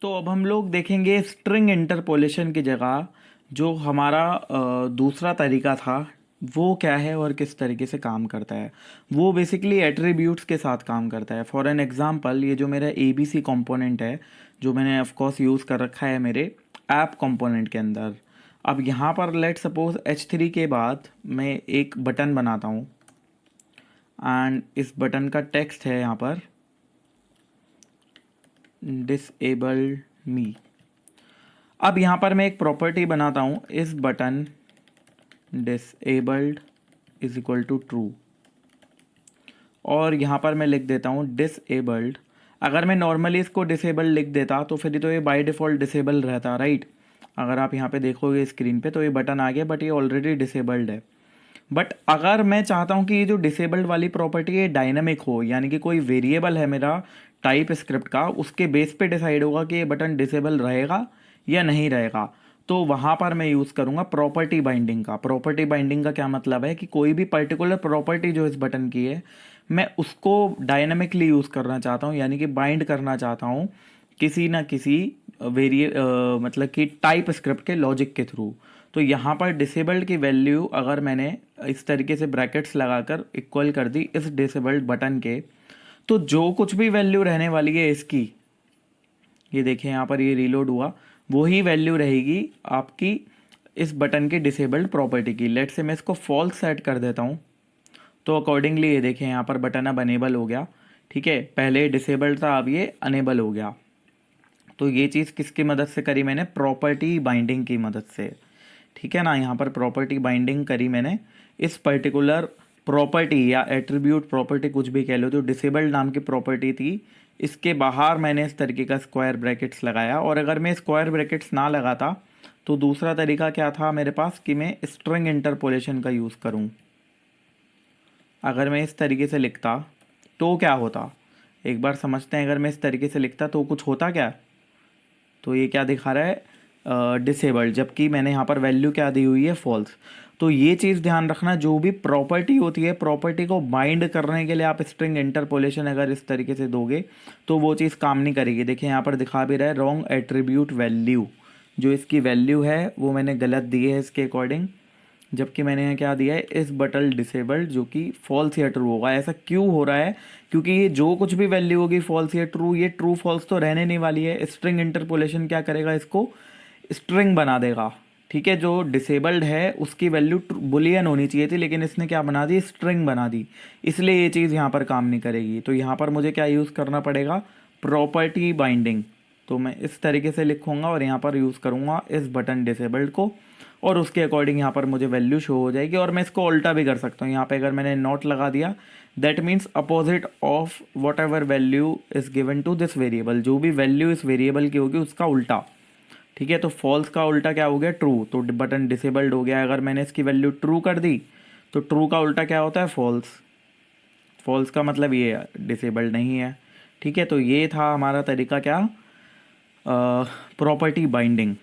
तो अब हम लोग देखेंगे स्ट्रिंग इंटरपोलेशन की जगह जो हमारा दूसरा तरीका था वो क्या है और किस तरीके से काम करता है। वो बेसिकली एट्रीब्यूट्स के साथ काम करता है। फॉर एन एग्जांपल, ये जो मेरा ए बी सी कंपोनेंट है जो मैंने ऑफ कोर्स यूज़ कर रखा है मेरे ऐप कंपोनेंट के अंदर। अब यहाँ पर लेट सपोज H3 के बाद मैं एक बटन बनाता हूँ एंड इस बटन का टेक्स्ट है यहाँ पर डिसेबल मी। अब यहाँ पर मैं एक प्रॉपर्टी बनाता हूँ, इस button disabled is equal to true, और यहाँ पर मैं लिख देता हूँ डिसेबल्ड। अगर मैं नॉर्मली इसको डिसेबल्ड लिख देता तो फिर तो ये बाय डिफ़ॉल्ट डिसेबल रहता, राइट। अगर आप यहाँ पे देखोगे स्क्रीन पे तो ये बटन आ गया, बट ये ऑलरेडी डिसेबल्ड है। बट अगर मैं चाहता हूँ कि ये जो डिसेबल्ड वाली प्रॉपर्टी है डायनामिक हो, यानी कि कोई वेरिएबल है मेरा टाइप स्क्रिप्ट का, उसके बेस पे डिसाइड होगा कि ये बटन डिसेबल रहेगा या नहीं रहेगा, तो वहाँ पर मैं यूज़ करूँगा प्रॉपर्टी बाइंडिंग का। प्रॉपर्टी बाइंडिंग का क्या मतलब है कि कोई भी पर्टिकुलर प्रॉपर्टी जो इस बटन की है मैं उसको डायनामिकली यूज़ करना चाहता हूँ, यानी कि बाइंड करना चाहता हूँ किसी ना किसी मतलब कि टाइप स्क्रिप्ट के लॉजिक के थ्रू। तो यहाँ पर डिसेबल्ड की वैल्यू अगर मैंने इस तरीके से ब्रैकेट्स लगाकर इक्वल कर दी इस डिसेबल्ड बटन के, तो जो कुछ भी वैल्यू रहने वाली है इसकी, ये देखें यहाँ पर ये रीलोड हुआ, वही वैल्यू रहेगी आपकी इस बटन की डिसेबल्ड प्रॉपर्टी की। लेट से मैं इसको फॉल्स सेट कर देता हूँ, तो अकॉर्डिंगली ये देखें यहाँ पर बटन अब अनेबल हो गया। ठीक है, पहले डिसेबल्ड था, अब ये अनेबल हो गया। तो ये चीज़ किसकी मदद से करी मैंने? प्रॉपर्टी बाइंडिंग की मदद से। ठीक है ना, यहाँ पर प्रॉपर्टी बाइंडिंग करी मैंने इस पर्टिकुलर प्रॉपर्टी या एट्रीब्यूट प्रॉपर्टी, कुछ भी कह लो, जो डिसेबल्ड नाम की प्रॉपर्टी थी, इसके बाहर मैंने इस तरीके का स्क्वायर ब्रैकेट्स लगाया। और अगर मैं स्क्वायर ब्रैकेट्स ना लगाता तो दूसरा तरीका क्या था मेरे पास कि मैं स्ट्रिंग इंटरपोलेशन का यूज़ करूँ। अगर मैं इस तरीके से लिखता तो क्या होता, एक बार समझते हैं। अगर मैं इस तरीके से लिखता तो कुछ होता क्या? तो ये क्या दिखा रहा है? डिसेबल्ड, जबकि मैंने यहाँ पर वैल्यू क्या दी हुई है? फॉल्स। तो ये चीज़ ध्यान रखना, जो भी प्रॉपर्टी होती है, प्रॉपर्टी को बाइंड करने के लिए आप स्ट्रिंग इंटरपोलेशन अगर इस तरीके से दोगे तो वो चीज़ काम नहीं करेगी। देखिए यहाँ पर दिखा भी रहा है रॉन्ग एट्रीब्यूट वैल्यू, जो इसकी वैल्यू है वो मैंने गलत दी है इसके अकॉर्डिंग, जबकि मैंने यहाँ क्या दिया है इस बटन डिसेबल्ड, जो कि फॉल्स या ट्रू होगा। ऐसा क्यों हो रहा है? क्योंकि ये जो कुछ भी वैल्यू होगी फॉल्स या ट्रू, ये ट्रू फॉल्स तो रहने नहीं वाली है। स्ट्रिंग इंटरपोलेशन क्या करेगा, इसको स्ट्रिंग बना देगा। ठीक है, जो डिसेबल्ड है उसकी वैल्यू बुलियन होनी चाहिए थी, लेकिन इसने क्या बना दी? स्ट्रिंग बना दी। इसलिए ये चीज़ यहाँ पर काम नहीं करेगी। तो यहाँ पर मुझे क्या यूज़ करना पड़ेगा? Property binding. तो मैं इस तरीके से लिखूँगा और यहाँ पर यूज़ करूँगा इस बटन डिसेबल्ड को, और उसके अकॉर्डिंग यहाँ पर मुझे वैल्यू शो हो जाएगी। और मैं इसको उल्टा भी कर सकता हूँ। यहाँ पे अगर मैंने नॉट लगा दिया, that means opposite of whatever value is given to this variable, जो भी वैल्यू इस वेरिएबल की होगी उसका उल्टा। ठीक है, तो फॉल्स का उल्टा क्या हो गया? ट्रू। तो बटन डिसेबल्ड हो गया। अगर मैंने इसकी वैल्यू ट्रू कर दी तो ट्रू का उल्टा क्या होता है? फॉल्स। फॉल्स का मतलब ये डिसेबल्ड नहीं है। ठीक है, तो ये था हमारा तरीका, क्या? Property binding.